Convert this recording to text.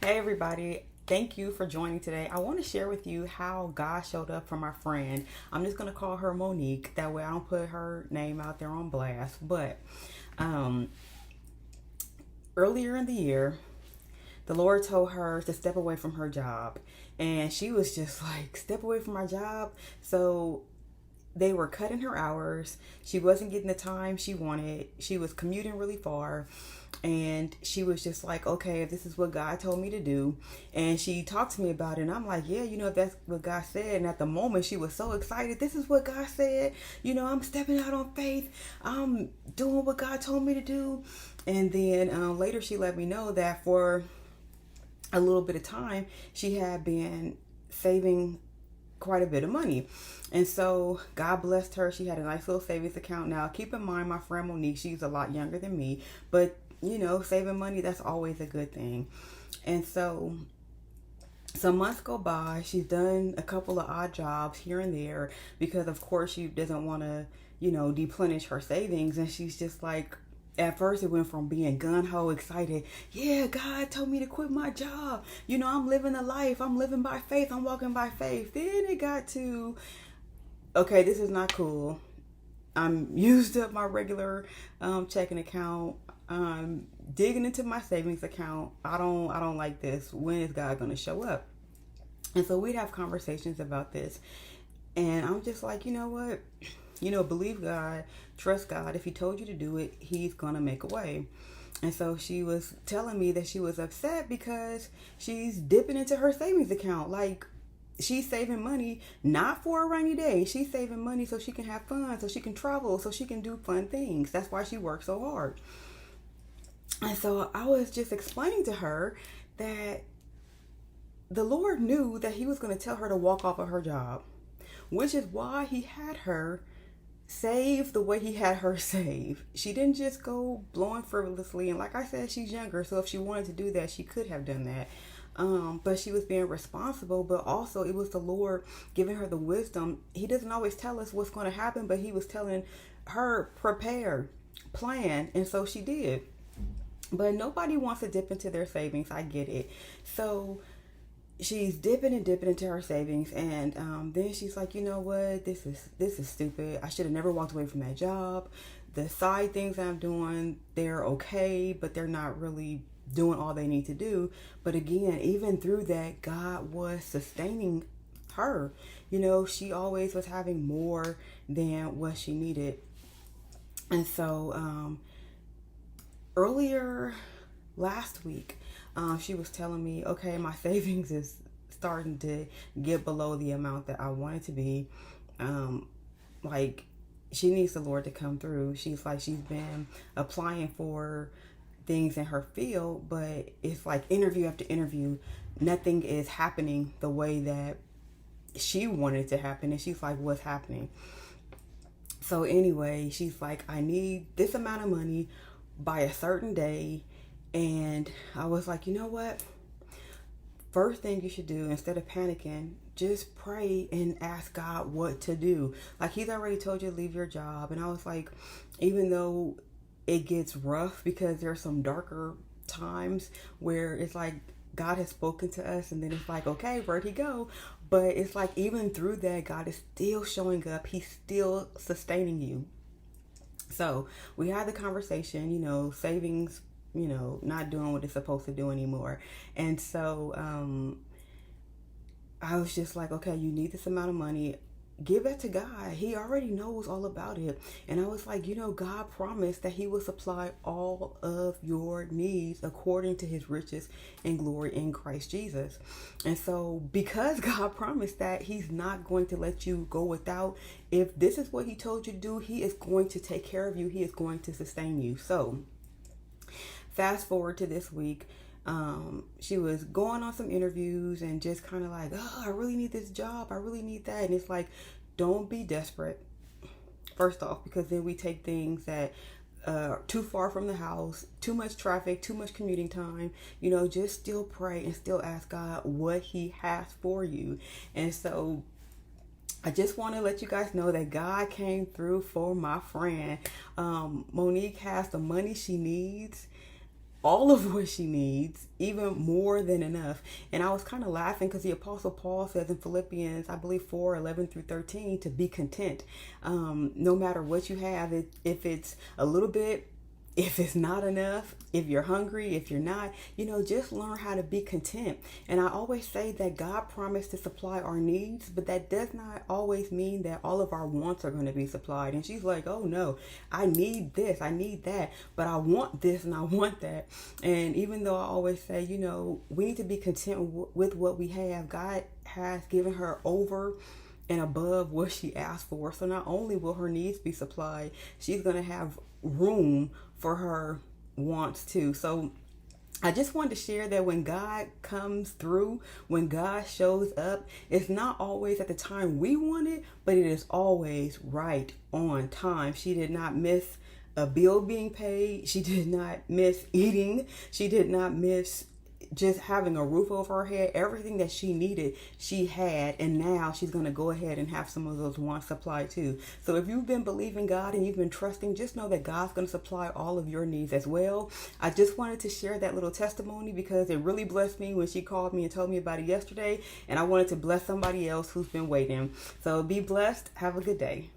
Hey everybody, thank you for joining today. I want to share with you how God showed up for my friend. I'm just going to call her Monique. That way I don't put her name out there on blast. But um, earlier in the year, the Lord told her to step away from her job. And she was just like, step away from my job. So they were cutting her hours. She wasn't getting the time she wanted. She was commuting really far. And she was just like, okay, if this is what God told me to do. And she talked to me about it. And I'm like, yeah, if that's what God said. And at the moment, she was so excited. This is what God said. I'm stepping out on faith. I'm doing what God told me to do. And then later, she let me know that for a little bit of time, she had been saving quite a bit of money. And so God blessed her. She had a nice little savings account. Now, keep in mind, my friend Monique, she's a lot younger than me, but saving money, that's always a good thing. And so some months go by. She's done a couple of odd jobs here and there because, of course, she doesn't want to, deplenish her savings. And she's just like, at first it went from being gun-ho excited. Yeah, God told me to quit my job. I'm living a life. I'm living by faith. I'm walking by faith. Then it got to, okay, this is not cool. I'm used up my regular checking account. I'm digging into my savings account. I don't like this. When is God going to show up? And so we'd have conversations about this. And I'm just like, you know what? Believe God, trust God. If he told you to do it, he's going to make a way. And so she was telling me that she was upset because she's dipping into her savings account. Like, she's saving money not for a rainy day. She's saving money so she can have fun, so she can travel, so she can do fun things. That's why she works so hard. And so I was just explaining to her that the Lord knew that he was going to tell her to walk off of her job, which is why he had her save the way he had her save. She didn't just go blowing frivolously. And like I said, she's younger, so if she wanted to do that, she could have done that. But she was being responsible, but also it was the Lord giving her the wisdom. He doesn't always tell us what's going to happen, but he was telling her, prepare, plan. And so she did. But nobody wants to dip into their savings. I get it. So she's dipping into her savings, and then she's like, you know what? This is stupid. I should have never walked away from that job. The side things I'm doing, they're okay, but they're not really doing all they need to do. But again, even through that, God was sustaining her. She always was having more than what she needed. And so earlier last week, she was telling me, okay, my savings is starting to get below the amount that I want it to be. Like, she needs the Lord to come through. She's like, she's been applying for things in her field, but it's like interview after interview, nothing is happening the way that she wanted it to happen. And she's like, what's happening? So anyway, she's like, I need this amount of money by a certain day. And I was like, you know what? First thing you should do, instead of panicking, just pray and ask God what to do. Like, he's already told you to leave your job. And I was like, even though it gets rough because there's some darker times where it's like God has spoken to us and then it's like, okay, where'd he go? But it's like, even through that, God is still showing up. He's still sustaining you. So we had the conversation, savings, not doing what it's supposed to do anymore. And so I was just like, okay, you need this amount of money. Give it to God. He already knows all about it. And I was like, God promised that he will supply all of your needs according to his riches and glory in Christ Jesus. And so because God promised that, he's not going to let you go without. If this is what he told you to do, he is going to take care of you. He is going to sustain you. So fast forward to this week. She was going on some interviews and just kind of like, oh, I really need this job. I really need that. And it's like, don't be desperate. First off, because then we take things that too far from the house, too much traffic, too much commuting time, just still pray and still ask God what he has for you. And so I just want to let you guys know that God came through for my friend. Monique has the money she needs. all of what she needs, even more than enough. And I was kind of laughing because the Apostle Paul says in Philippians, I believe 4:11-13, to be content. No matter what you have, if it's a little bit, if it's not enough, if you're hungry, if you're not, just learn how to be content. And I always say that God promised to supply our needs, but that does not always mean that all of our wants are going to be supplied. And she's like, oh no, I need this, I need that, but I want this and I want that. And even though I always say, we need to be content with what we have, God has given her over and above what she asked for. So not only will her needs be supplied, she's going to have room for her wants too. So I just wanted to share that when God comes through, when God shows up, it's not always at the time we want it, but it is always right on time. She did not miss a bill being paid. She did not miss eating. She did not miss just having a roof over her head. Everything that she needed, she had, and now she's going to go ahead and have some of those wants supplied too. So if you've been believing God and you've been trusting, just know that God's going to supply all of your needs as well. I just wanted to share that little testimony because it really blessed me when she called me and told me about it yesterday, and I wanted to bless somebody else who's been waiting. So be blessed. Have a good day.